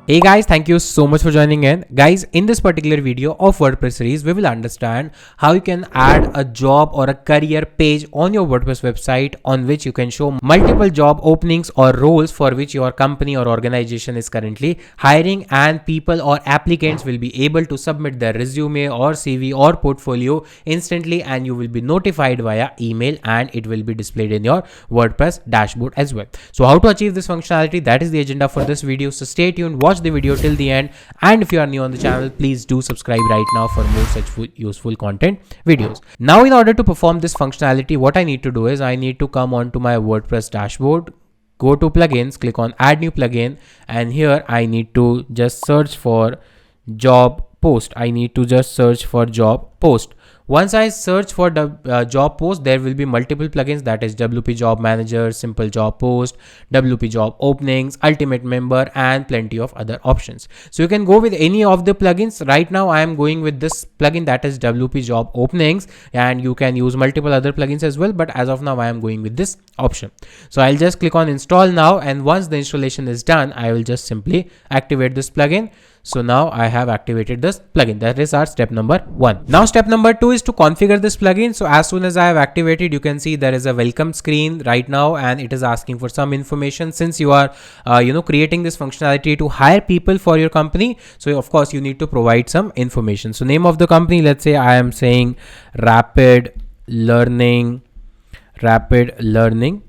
Hey guys, thank you so much for joining in. Guys, in this particular video of WordPress series, we will understand how you can add a job or a career page on your WordPress website on which you can show multiple job openings or roles for which your company or organization is currently hiring, and people or applicants will be able to submit their resume or CV or portfolio instantly, and you will be notified via email and it will be displayed in your WordPress dashboard as well. So how to achieve this functionality, that is the agenda for this video. So stay tuned, watch the video till the end, and if you are new on the channel, please do subscribe right now for more such useful content videos. Now in order to perform this functionality, what I need to do is I need to come on to my WordPress dashboard, go to plugins, click on add new plugin, and here I need to just search for job post. I need to just search for job post. Once I search for the job post, there will be multiple plugins, that is WP Job Manager, Simple Job Post, WP Job Openings, Ultimate Member, and plenty of other options. So you can go with any of the plugins. Right now I am going with this plugin, that is WP Job Openings, and you can use multiple other plugins as well, but as of now I am going with this option. So I'll just click on install now, and once the installation is done, I will just simply activate this plugin. So now I have activated this plugin. That is our step number 1. Now step number 2 is to configure this plugin. So as soon as I have activated, you can see there is a welcome screen right now, and it is asking for some information. Since you are creating this functionality to hire people for your company, so of course you need to provide some information. So name of the company, let's say I am saying Rapid Learning,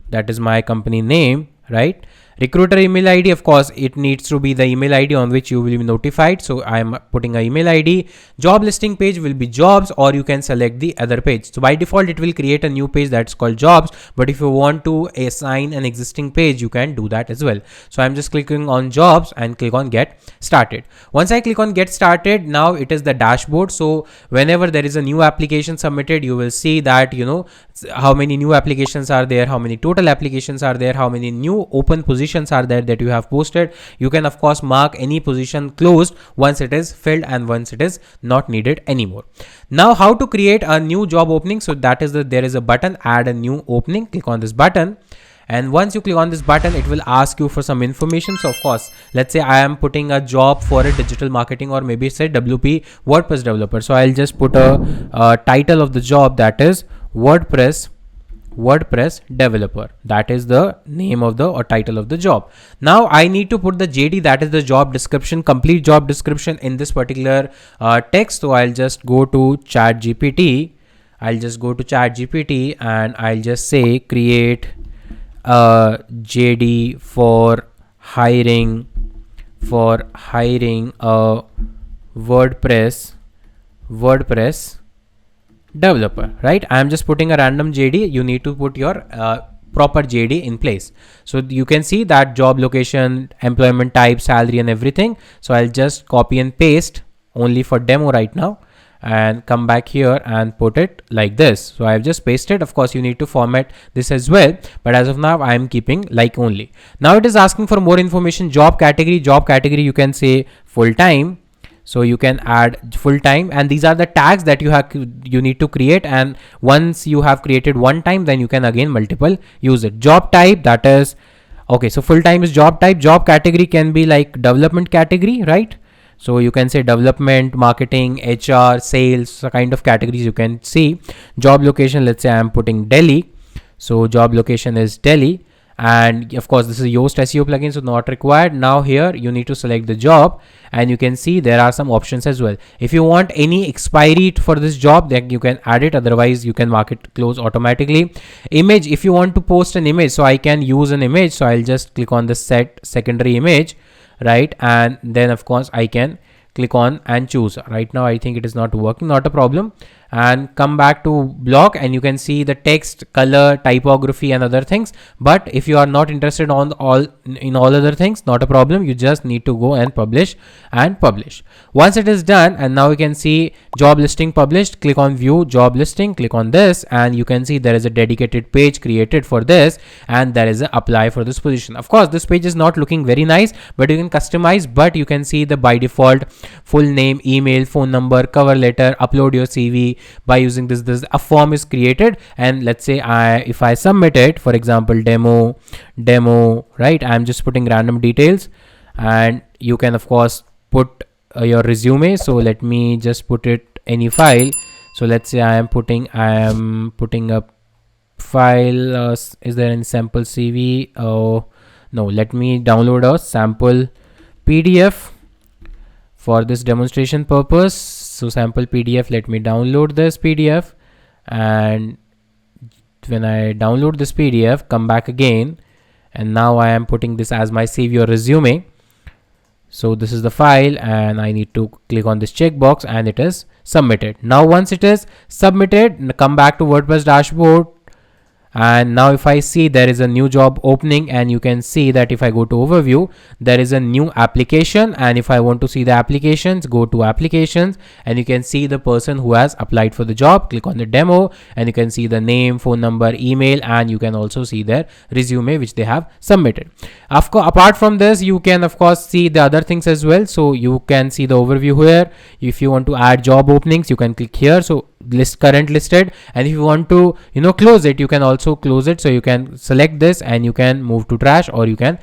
that is my company name, right? Recruiter email ID, of course it needs to be the email ID on which you will be notified, so I am putting an email ID. Job listing page will be jobs, or you can select the other page. So by default it will create a new page that's called jobs, but if you want to assign an existing page, you can do that as well. So I'm just clicking on jobs and click on get started. Once I click on get started, now it is the dashboard. So whenever there is a new application submitted, you will see that how many new applications are there, how many total applications are there, how many new open positions are there that you have posted. You can of course mark any position closed once it is filled and once it is not needed anymore. Now how to create a new job opening? So that is there is a button, add a new opening. Click on this button, and once you click on this button, it will ask you for some information. So of course, let's say I am putting a job for a digital marketing, or maybe say WP WordPress developer. So I'll just put a title of the job, that is WordPress developer. That is the name of the or title of the job. Now I need to put the JD, that is the job description, complete job description in this particular text. So I'll just go to ChatGPT. And I'll just say create a JD for hiring a WordPress developer, right? I am just putting a random JD. You need to put your proper JD in place. So you can see that job location, employment type, salary, and everything. So I'll just copy and paste only for demo right now, and come back here and put it like this. So I've just pasted. Of course you need to format this as well, but as of now I am keeping like only. Now it is asking for more information. Job category, you can say full-time. So you can add full-time, and these are the tags that you need to create, and once you have created one time, then you can again multiple use it. Job type, that is okay, so full-time is job type. Job category can be like development category, right? So you can say development, marketing, HR, sales, kind of categories you can see. Job location, let's say I'm putting Delhi. So job location is Delhi. And of course this is Yoast SEO plugin, so not required. Now here you need to select the job, and you can see there are some options as well. If you want any expiry for this job, then you can add it, otherwise you can mark it close automatically. Image, if you want to post an image, so I can use an image. So I'll just click on the set secondary image, right? And then of course I can click on and choose. Right now I think it is not working, not a problem. And come back to block, and you can see the text, color, typography, and other things. But if you are not interested in all other things, not a problem. You just need to go and publish. Once it is done, and now you can see job listing published. Click on view job listing, click on this, and you can see there is a dedicated page created for this, and there is a apply for this position. Of course this page is not looking very nice, but you can customize. But you can see the by default full name, email, phone number, cover letter, upload your CV. By using this a form is created, and let's say if I submit it, for example demo, right? I'm just putting random details, and you can of course put your resume. So let me just put it any file. So let's say I am putting up file. Is there any sample CV? Oh no, let me download a sample PDF for this demonstration purpose. So sample PDF, let me download this PDF, and when I download this PDF, come back again, and now I am putting this as my CV or resume. So this is the file, and I need to click on this checkbox, and it is submitted. Now once it is submitted, come back to WordPress dashboard, and now if I see there is a new job opening, and you can see that if I go to overview, there is a new application, and if I want to see the applications, go to applications, and you can see the person who has applied for the job. Click on the demo, and you can see the name, phone number, email, and you can also see their resume which they have submitted. Of course, apart from this, you can of course see the other things as well. So you can see the overview here. If you want to add job openings, you can click here. So list current listed, and if you want to close it, you can also close it. So you can select this and you can move to trash, or you can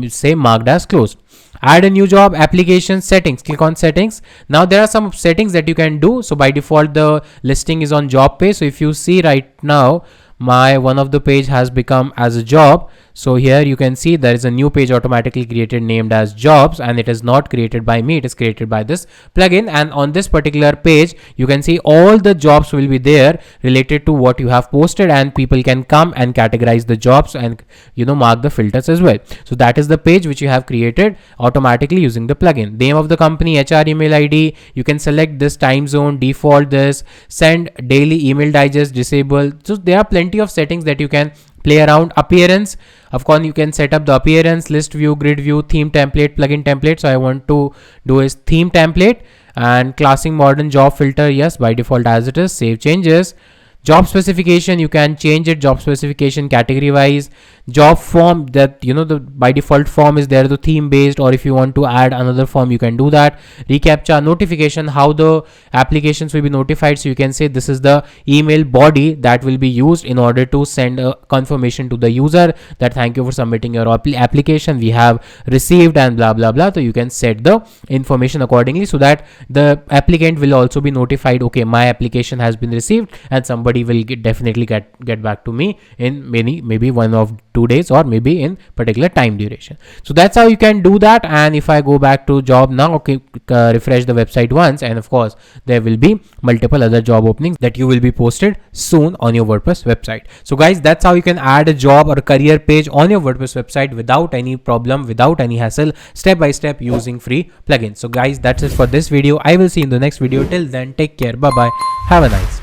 say marked as closed. Add a new job, application, settings. Click on settings. Now there are some settings that you can do. So by default the listing is on job page. So if you see right now, my one of the page has become as a job. So here you can see there is a new page automatically created named as jobs, and it is not created by me, it is created by this plugin. And on this particular page, you can see all the jobs will be there related to what you have posted, and people can come and categorize the jobs and mark the filters as well. So that is the page which you have created automatically using the plugin. Name of the company, HR email ID, you can select this time zone, default this, send daily email digest, disable. So there are plenty of settings that you can play around. Appearance, of course you can set up the appearance, list view, grid view, theme template, plugin template. So I want to do is theme template, and classing modern job filter, yes, by default as it is. Save changes. Job specification, you can change it, job specification category wise. Job form, that the by default form is there, the theme based, or if you want to add another form, you can do that. ReCAPTCHA. Notification, how the applications will be notified. So you can say this is the email body that will be used in order to send a confirmation to the user that thank you for submitting your application, we have received, and blah blah blah. So you can set the information accordingly, so that the applicant will also be notified, okay, my application has been received, and somebody will definitely get back to me in maybe 1 or 2 days, or maybe in particular time duration. So that's how you can do that. And if I go back to job now, okay, refresh the website once, and of course there will be multiple other job openings that you will be posted soon on your WordPress website. So guys, that's how you can add a job or a career page on your WordPress website without any problem, without any hassle, step by step, using free plugins. So guys, that's it for this video. I will see you in the next video. Till then, take care. Bye bye. Have a nice